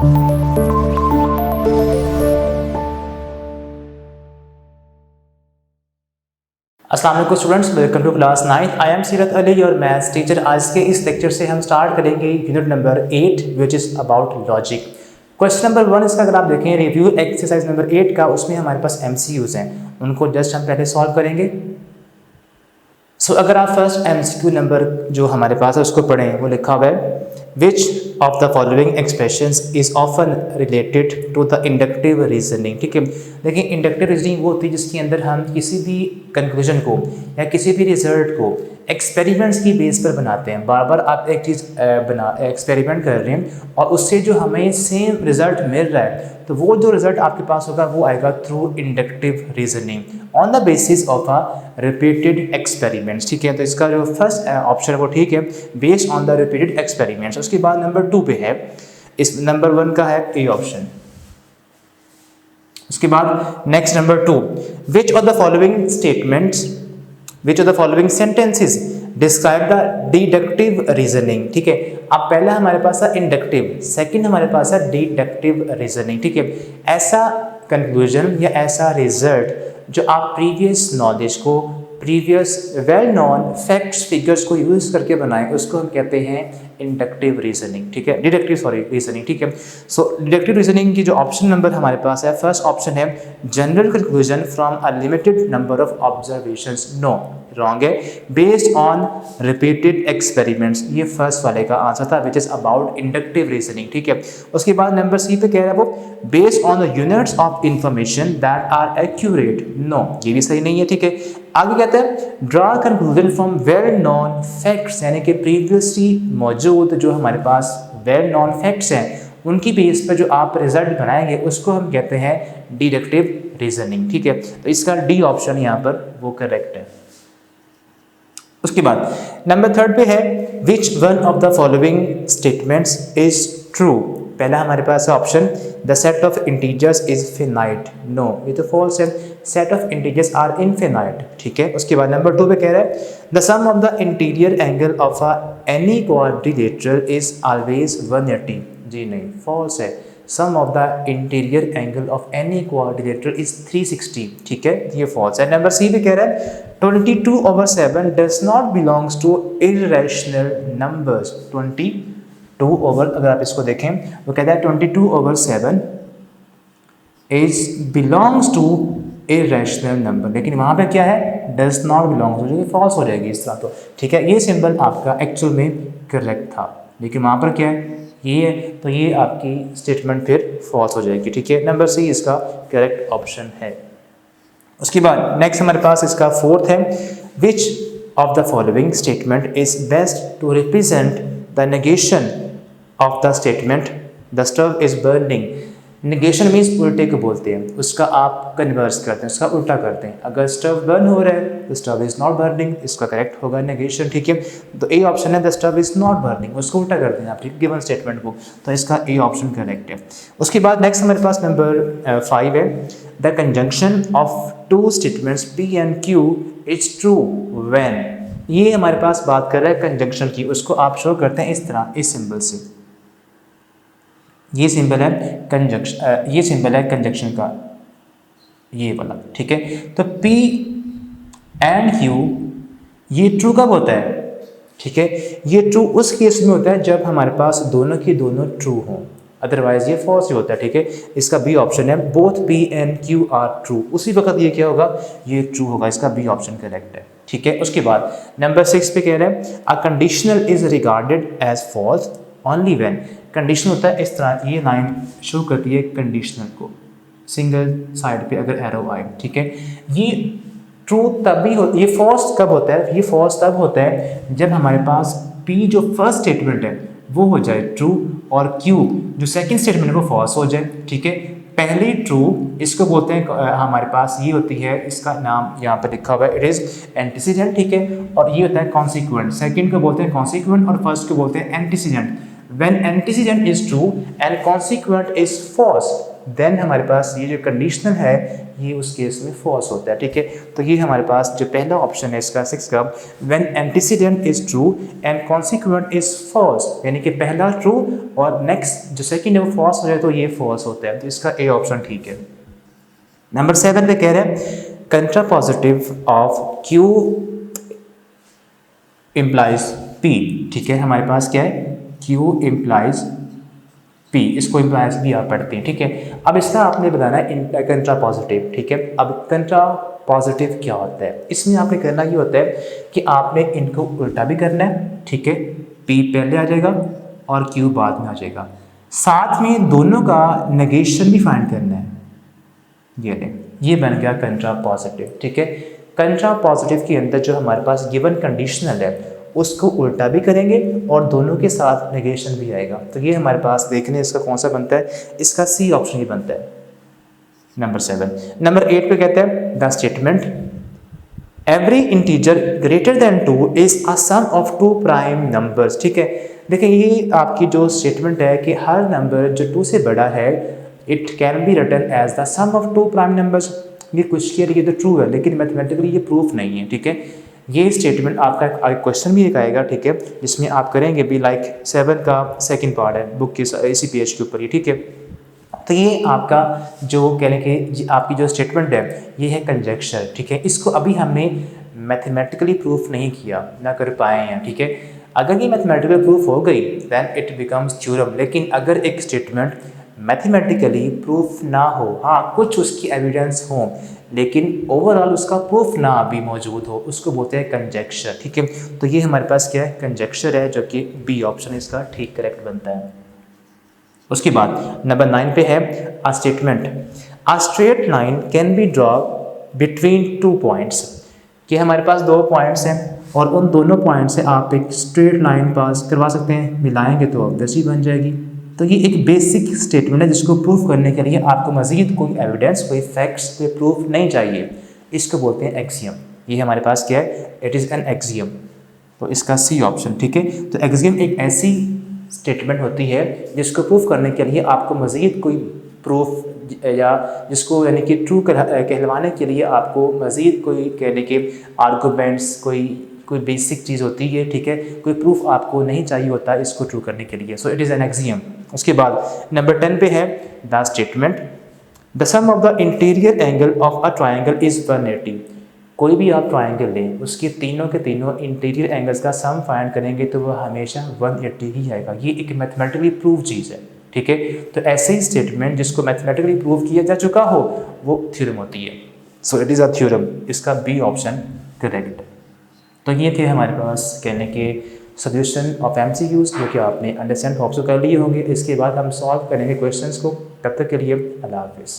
अस्सलाम वालेकुम students, welcome to class 9। I am Seerat Ali, your maths teacher. आज के इस लेक्चर से हम स्टार्ट करेंगे unit number 8 which is about logic. Question number 1 इसका अगर आप देखें रिव्यू एक्सरसाइज नंबर 8 का, उसमें हमारे पास MCQs हैं, उनको जस्ट हम पहले सॉल्व करेंगे। अगर आप फर्स्ट MCQ नंबर जो हमारे पास है उसको पढ़ें, वो लिखा हुआ है which of the following expressions is often related to the inductive reasoning. ठीक है, देखिए इंडक्टिव रीजनिंग वो होती है जिसके अंदर हम किसी भी कंक्लूजन को या किसी भी रिजल्ट को एक्सपेरिमेंट्स की बेस पर बनाते हैं। बार बार आप एक चीज़ एक्सपेरिमेंट कर रहे हैं और उससे जो हमें सेम रिजल्ट मिल रहा है, तो वो जो रिजल्ट आपके पास होगा वो आएगा through inductive reasoning on the basis of a repeated experiments. ठीक है, तो इसका जो फर्स्ट ऑप्शन है वो ठीक है, based on the repeated experiments. उसके बाद नंबर 2 पे है, इस नंबर 1 का है ए ऑप्शन। उसके बाद next number 2, which of the following statements, which of the following sentences describe the deductive reasoning. ठीक है, अब पहला हमारे पास है इंडक्टिव, सेकंड हमारे पास है डिडक्टिव रीजनिंग। ठीक है, ऐसा कंक्लूजन या ऐसा रिजल्ट जो आप प्रीवियस नॉलेज को, previous well known facts figures को यूज़ करके बनाएं, उसको हम कहते हैं इंडक्टिव रीजनिंग। ठीक है, डिडक्टिव रीजनिंग। ठीक है, सो डिडक्टिव रीजनिंग की जो ऑप्शन नंबर हमारे पास है, फर्स्ट ऑप्शन है general conclusion from a limited number of observations. No, wrong है, बेस्ड ऑन रिपीटेड एक्सपेरिमेंट्स, ये फर्स्ट वाले का आंसर था which is about inductive reasoning. ठीक है, उसके बाद नंबर सी पे कह रहा है वो based on the units of information that are accurate. No, ये भी सही नहीं है। ठीक है, आगे कहते हैं draw conclusion from well known facts, यानी कि प्रीवियसली मौजूद जो हमारे पास वेल नोन फैक्ट्स हैं उनकी बेस पर जो आप रिजल्ट बनाएंगे उसको हम कहते हैं डिडक्टिव रीजनिंग। ठीक है, तो इसका डी ऑप्शन यहाँ पर वो करेक्ट है। उसके बाद नंबर 3 पे है which one of the following statements is true. पहला हमारे पास है option the set of integers is finite. No, ये तो फॉल्स है, set of integers are infinite. ठीक है, उसके बाद नंबर 2 पे कह रहा है the sum of the interior angle of any quadrilateral is always 180। जी नहीं, फॉल्स है, sum of the interior angle of any quadrilateral is 360। ठीक है, ये फॉल्स है। नंबर सी पे कह रहा है 22/7 does not belongs to irrational numbers. 22 over, अगर आप इसको देखें तो कहता है 22/7 is belongs to irrational number, लेकिन वहाँ पे क्या है, डज नॉट बिलोंग्स, तो ये फॉल्स हो जाएगी इस तरह। तो ठीक है, ये सिंबल आपका एक्चुअल में करेक्ट था, लेकिन वहाँ पर क्या है, ये है, तो ये आपकी स्टेटमेंट फिर फॉल्स हो जाएगी। ठीक है, नंबर सी इसका करेक्ट ऑप्शन है। उसके बाद नेक्स्ट हमारे पास इसका 4th है which of the following statement is best to represent the negation of the statement the stove is burning. Negation means उल्टे को बोलते हैं, उसका आप कन्वर्स करते हैं, उसका उल्टा करते हैं। अगर स्टव बर्न हो रहा है तो स्टव इज नॉट बर्निंग, इसका करेक्ट होगा नेगेशन। ठीक है, तो ए ऑप्शन है the stove is not burning, उसको उल्टा करते हैं आप गिवन स्टेटमेंट को, तो इसका ए ऑप्शन करेक्ट है। उसके बाद नेक्स्ट हमारे पास नंबर 5 है the conjunction of two statements P and Q is true when. ये हमारे पास बात कर रहा है कंजंक्शन की, उसको आप शो करते हैं इस तरह, इस सिंबल से। ये सिंबल है कंजंक्शन, ये सिंबल है कंजंक्शन का, ये वाला। ठीक है, तो P एंड Q ये ट्रू कब होता है? ठीक है, ये ट्रू उस केस में होता है जब हमारे पास दोनों की दोनों ट्रू हों, अदरवाइज ये फॉल्स ही होता है। ठीक है, इसका बी ऑप्शन है both P and Q are true, उसी वक्त ये क्या होगा, ये ट्रू होगा, इसका बी ऑप्शन करेक्ट है। ठीक है, उसके बाद नंबर 6 पे कह रहे हैं a conditional is regarded as false only when. Conditional होता है इस तरह, ये लाइन शो करती है कंडीशनल को, सिंगल साइड पे अगर एरो आए। ठीक है, ये ट्रू तभी हो, ये फॉल्स कब होता है, ये फॉल्स तब होता है जब हमारे पास P जो फर्स्ट स्टेटमेंट है वो हो जाए ट्रू और Q जो सेकंड स्टेटमेंट है वो फॉल्स हो जाए। ठीक है, पहली ट्रू इसको बोलते हैं, हमारे पास ये होती है, इसका नाम यहाँ पर लिखा हुआ है, इट इज एंटीसीडेंट। ठीक है, और ये होता है कॉन्सिक्वेंट, सेकंड को बोलते हैं कॉन्सिक्वेंट और फर्स्ट को बोलते हैं antecedent. When antecedent is true and consequent is false, then हमारे पास ये जो कंडीशनल है ये उस केस में फॉल्स होता है, ठीक है। तो ये हमारे पास जो पहला ऑप्शन है इसका 6 का, when antecedent is true and consequent is false, यानी कि पहला ट्रू और नेक्स्ट जो सेकंड है वो फॉल्स हो जाए तो ये फॉल्स होता है, तो इसका ए ऑप्शन ठीक है। नंबर 7 पे कह रहे हैं कंट्रापोजिटिव ऑफ Q इम्प्लाइज P, ठीक है। हमारे पास क्या है, Q इम्प्लाइज P, इसको इम्प्लाइज भी आप पढ़ते हैं, ठीक है। अब इसका आपने बताना है कंट्रापोजिटिव, ठीक है। अब कंट्रापोजिटिव क्या होता है, इसमें आपने करना ये होता है कि आपने इनको उल्टा भी करना है, ठीक है। P पहले आ जाएगा और Q बाद में आ जाएगा, साथ में दोनों का नेगेशन भी फाइंड करना है। ये बन गया कंट्रापोजिटिव, ठीक है। कंट्रापोजिटिव के अंदर जो हमारे पास गिवन कंडीशनल है उसको उल्टा भी करेंगे और दोनों के साथ नेगेशन भी आएगा, तो ये हमारे पास देखने इसका कौन सा बनता है, इसका सी ऑप्शन ही बनता है, नंबर 7। नंबर 8 पे कहते हैं the statement every integer greater than 2 is a sum of 2 prime numbers, ठीक है। देखिए ये आपकी जो स्टेटमेंट है कि हर नंबर जो 2 से बड़ा है it can be written as the sum of 2 prime numbers, ये कुछ के लिए तो ट्रू है लेकिन मैथमेटिकली ये प्रूफ नहीं है, ठीक है। ये स्टेटमेंट आपका क्वेश्चन भी एक आएगा, ठीक है, जिसमें आप करेंगे भी लाइक 7 का सेकंड पार्ट है बुक के इसी पेज के ऊपर, ये ठीक है। तो ये आपका जो कहने के आपकी जो स्टेटमेंट है ये है कंजेक्चर, ठीक है। इसको अभी हमने मैथमेटिकली प्रूफ नहीं किया, ना कर पाए हैं, ठीक है। अगर ये मैथमेटिकली प्रूफ हो गई दैन इट बिकम्स थ्योरम, लेकिन अगर एक स्टेटमेंट मैथमेटिकली प्रूफ ना हो, हाँ कुछ उसकी एविडेंस हो लेकिन ओवरऑल उसका प्रूफ ना भी मौजूद हो, उसको बोलते हैं कंजेक्चर, ठीक है। तो ये हमारे पास क्या है, कंजेक्चर है, जो कि बी ऑप्शन इसका ठीक करेक्ट बनता है। उसके बाद नंबर 9 पे है a statement a straight line can be draw between 2 points, कि हमारे पास 2 पॉइंट्स हैं और उन दोनों पॉइंट से आप एक स्ट्रेट लाइन पास करवा सकते हैं, मिलाएंगे तो ऑब्वियसली बन जाएगी। तो ये एक बेसिक स्टेटमेंट है जिसको प्रूफ करने के लिए आपको मज़ीद कोई एविडेंस, कोई फैक्ट्स, कोई प्रूफ नहीं चाहिए, इसको बोलते हैं एक्सियम। ये हमारे पास क्या है, इट इज़ एन एक्सियम, तो इसका सी ऑप्शन, ठीक है। तो एक्सियम एक ऐसी स्टेटमेंट होती है जिसको प्रूफ करने के लिए आपको मज़ीद कोई प्रूफ या जिसको यानी कि ट्रू कहलवाने के लिए आपको मज़ीद कोई कहने के आर्गूमेंट्स, कोई बेसिक चीज़ होती है, ठीक है, कोई प्रूफ आपको नहीं चाहिए होता इसको ट्रू करने के लिए, so it is an axiom. उसके बाद नंबर 10 पे है the statement the sum of the interior angle of a triangle is 180, कोई भी आप ट्राइंगल लें उसके तीनों के तीनों इंटीरियर एंगल्स का सम फाइंड करेंगे तो वह हमेशा 180 ही आएगा, ये एक मैथमेटिकली प्रूव चीज़ है, ठीक है। तो ऐसे ही स्टेटमेंट जिसको मैथमेटिकली प्रूव किया जा चुका हो वो थ्योरम होती है, सो इट इज़ अ थ्योरम, इसका बी ऑप्शन करेक्ट। तो ये थे हमारे पास कहने के सोल्यूशन ऑफ MCQs जो कि आपने अंडरस्टैंड होप सो कर लिए होंगे। इसके बाद हम सॉल्व करेंगे क्वेश्चंस को, तब तक के लिए अल्लाह हाफिज़।